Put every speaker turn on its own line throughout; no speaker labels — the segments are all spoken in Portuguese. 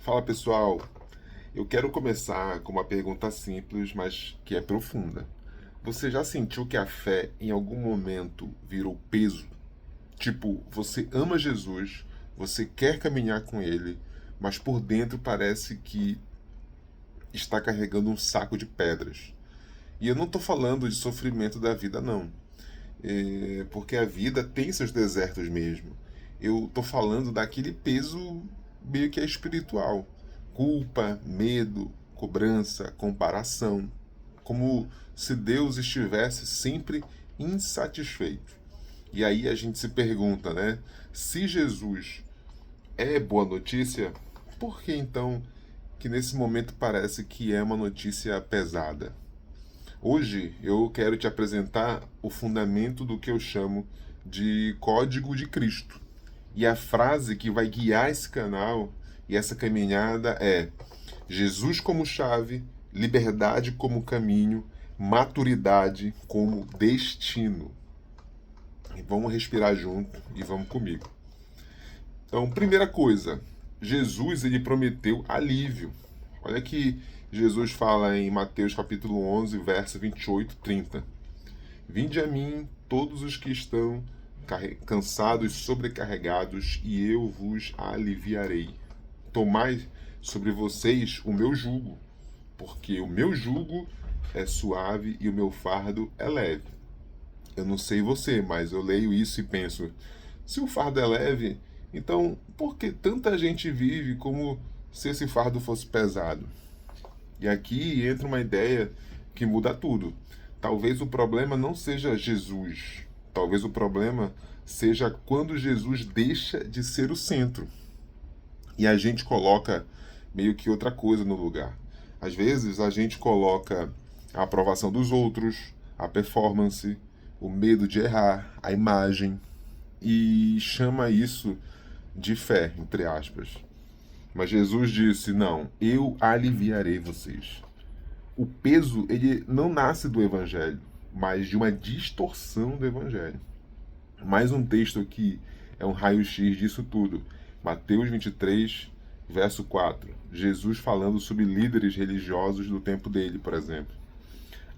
Fala pessoal, eu quero começar com uma pergunta simples, mas que é profunda. Você já sentiu que a fé em algum momento virou peso? Tipo, você ama Jesus, você quer caminhar com ele, mas por dentro parece que está carregando um saco de pedras. E eu não estou falando de sofrimento da vida, não. Porque a vida tem seus desertos mesmo. Eu estou falando daquele peso meio que é espiritual. Culpa, medo, cobrança, comparação. Como se Deus estivesse sempre insatisfeito. E aí a gente se pergunta, né? Se Jesus é boa notícia, por que então que nesse momento parece que é uma notícia pesada? Hoje eu quero te apresentar o fundamento do que eu chamo de Código de Cristo. E a frase que vai guiar esse canal e essa caminhada é: Jesus como chave, liberdade como caminho, maturidade como destino. E vamos respirar junto e vamos comigo. Então, primeira coisa, Jesus ele prometeu alívio. Olha que Jesus fala em Mateus capítulo 11, verso 28, 30. Vinde a mim todos os que estão cansados e sobrecarregados, e eu vos aliviarei. Tomai sobre vocês o meu jugo, porque o meu jugo é suave e o meu fardo é leve. Eu não sei você, mas eu leio isso e penso: se o fardo é leve, então por que tanta gente vive como se esse fardo fosse pesado? E aqui entra uma ideia que muda tudo. Talvez o problema não seja Jesus. Talvez o problema seja quando Jesus deixa de ser o centro. E a gente coloca meio que outra coisa no lugar. Às vezes a gente coloca a aprovação dos outros, a performance, o medo de errar, a imagem, e chama isso de fé, entre aspas. Mas Jesus disse: não, eu aliviarei vocês. O peso ele não nasce do evangelho, mas de uma distorção do evangelho. Mais um texto aqui é um raio-x disso tudo. Mateus 23, verso 4. Jesus falando sobre líderes religiosos do tempo dele, por exemplo.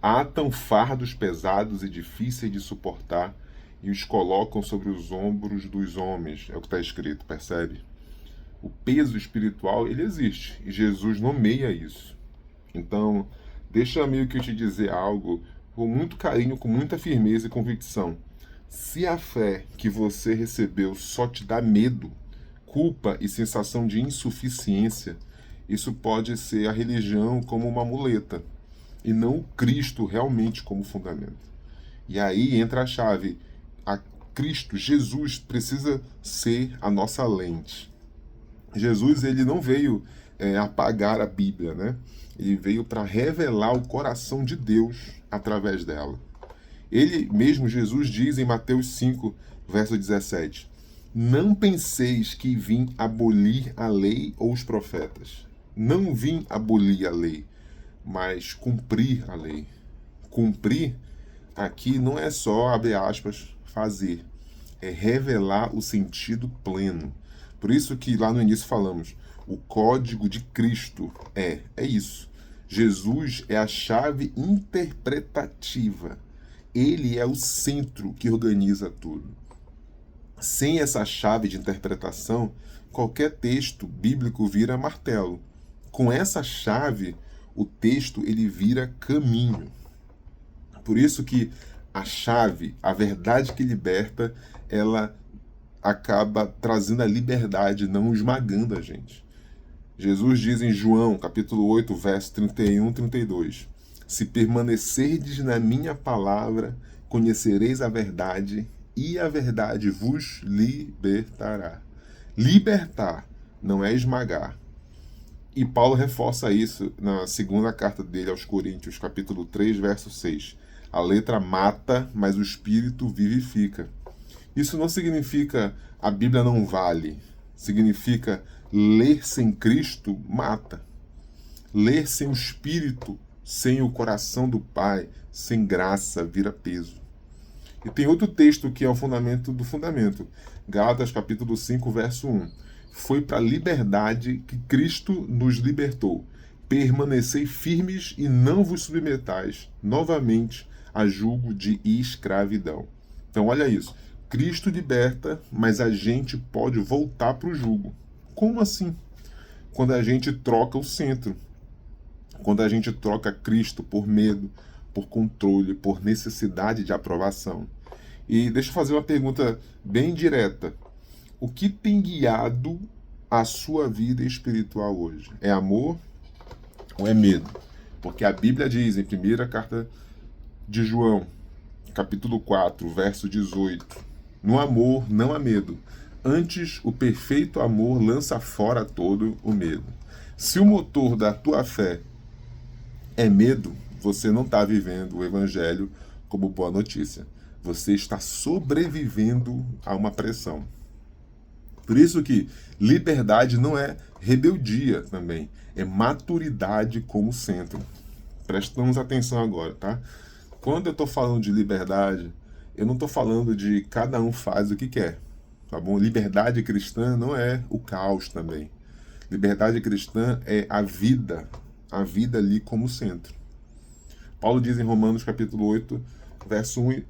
Atam fardos pesados e difíceis de suportar e os colocam sobre os ombros dos homens. É o que está escrito, percebe? O peso espiritual, ele existe. E Jesus nomeia isso. Então, deixa meio que eu te dizer algo com muito carinho, com muita firmeza e convicção. Se a fé que você recebeu só te dá medo, culpa e sensação de insuficiência, isso pode ser a religião como uma muleta e não o Cristo realmente como fundamento. E aí entra a chave. A Cristo, Jesus, precisa ser a nossa lente. Jesus ele não veio apagar a Bíblia, né? Ele veio para revelar o coração de Deus através dela. Ele mesmo, Jesus, diz em Mateus 5, verso 17: não penseis que vim abolir a lei ou os profetas. Não vim abolir a lei, mas cumprir a lei. Cumprir aqui não é só, abre aspas, fazer. É revelar o sentido pleno. Por isso que lá no início falamos, o código de Cristo é isso. Jesus é a chave interpretativa. Ele é o centro que organiza tudo. Sem essa chave de interpretação, qualquer texto bíblico vira martelo. Com essa chave, o texto ele vira caminho. Por isso que a chave, a verdade que liberta, ela acaba trazendo a liberdade, não esmagando a gente. Jesus diz em João, capítulo 8, verso 31 e 32: se permanecerdes na minha palavra, conhecereis a verdade, e a verdade vos libertará. Libertar não é esmagar. E Paulo reforça isso na segunda carta dele aos Coríntios, capítulo 3, verso 6. A letra mata, mas o espírito vivifica. Isso não significa a Bíblia não vale. Significa ler sem Cristo mata. Ler sem o Espírito, sem o coração do Pai, sem graça, vira peso. E tem outro texto que é o fundamento do fundamento. Gálatas capítulo 5, verso 1. Foi para a liberdade que Cristo nos libertou. Permanecei firmes e não vos submetais novamente a julgo de escravidão. Então, olha isso. Cristo liberta, mas a gente pode voltar para o jugo. Como assim? Quando a gente troca o centro. Quando a gente troca Cristo por medo, por controle, por necessidade de aprovação. E deixa eu fazer uma pergunta bem direta. O que tem guiado a sua vida espiritual hoje? É amor ou é medo? Porque a Bíblia diz em 1ª carta de João, capítulo 4, verso 18, no amor não há medo, antes o perfeito amor lança fora todo o medo. Se o motor da tua fé é medo, você não está vivendo o evangelho como boa notícia. Você está sobrevivendo a uma pressão. Por isso que liberdade não é rebeldia também, é maturidade como centro. Prestamos atenção agora, tá? Quando eu estou falando de liberdade, eu não estou falando de cada um faz o que quer, tá bom? Liberdade cristã não é o caos também. Liberdade cristã é a vida ali como centro. Paulo diz em Romanos capítulo 8, verso 1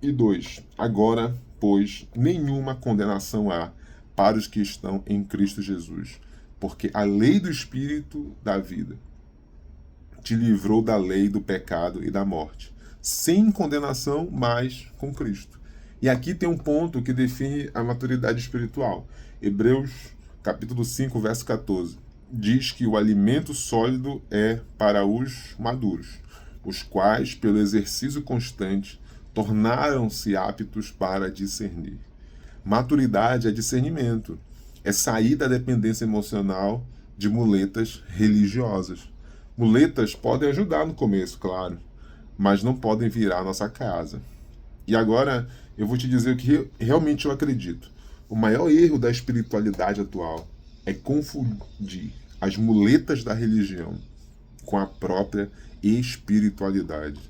e 2, agora, pois, nenhuma condenação há para os que estão em Cristo Jesus, porque a lei do Espírito da vida te livrou da lei do pecado e da morte, sem condenação, mas com Cristo. E aqui tem um ponto que define a maturidade espiritual. Hebreus capítulo 5, verso 14, diz que o alimento sólido é para os maduros, os quais, pelo exercício constante, tornaram-se aptos para discernir. Maturidade é discernimento, é sair da dependência emocional de muletas religiosas. Muletas podem ajudar no começo, claro, mas não podem virar a nossa casa. E agora eu vou te dizer o que realmente eu acredito. O maior erro da espiritualidade atual é confundir as muletas da religião com a própria espiritualidade.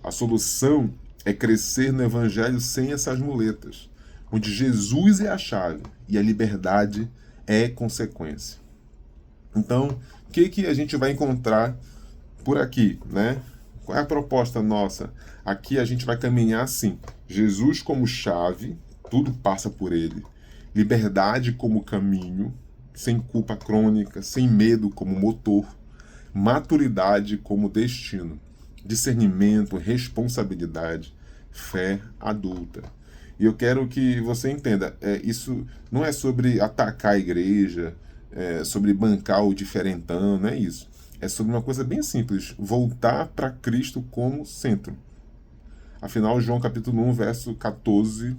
A solução é crescer no evangelho sem essas muletas, onde Jesus é a chave e a liberdade é consequência. Então, o que a gente vai encontrar por aqui, né? Qual é a proposta nossa? Aqui a gente vai caminhar assim, Jesus como chave, tudo passa por ele. Liberdade como caminho, sem culpa crônica, sem medo como motor. Maturidade como destino. Discernimento, responsabilidade, fé adulta. E eu quero que você entenda, isso não é sobre atacar a igreja, sobre bancar o diferentão, não é isso. É sobre uma coisa bem simples, voltar para Cristo como centro. Afinal, João capítulo 1, verso 14,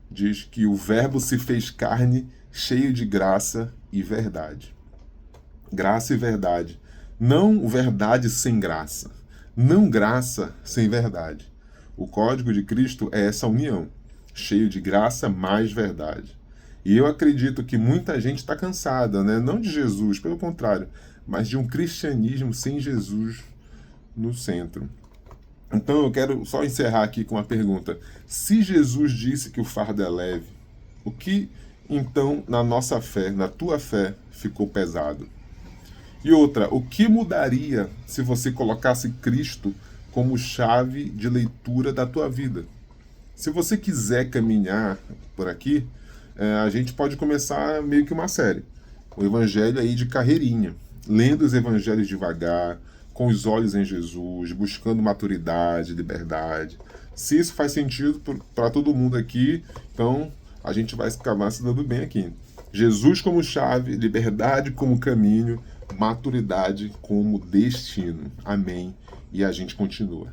diz que o verbo se fez carne, cheio de graça e verdade. Graça e verdade. Não verdade sem graça. Não graça sem verdade. O código de Cristo é essa união, cheio de graça mais verdade. E eu acredito que muita gente está cansada, né? Não de Jesus, pelo contrário, mas de um cristianismo sem Jesus no centro. Então eu quero só encerrar aqui com uma pergunta. Se Jesus disse que o fardo é leve, o que então na nossa fé, na tua fé, ficou pesado? E outra, o que mudaria se você colocasse Cristo como chave de leitura da tua vida? Se você quiser caminhar por aqui, a gente pode começar meio que uma série. O evangelho aí de carreirinha. Lendo os evangelhos devagar, com os olhos em Jesus, buscando maturidade, liberdade. Se isso faz sentido para todo mundo aqui, então a gente vai acabar se dando bem aqui. Jesus como chave, liberdade como caminho, maturidade como destino. Amém. E a gente continua.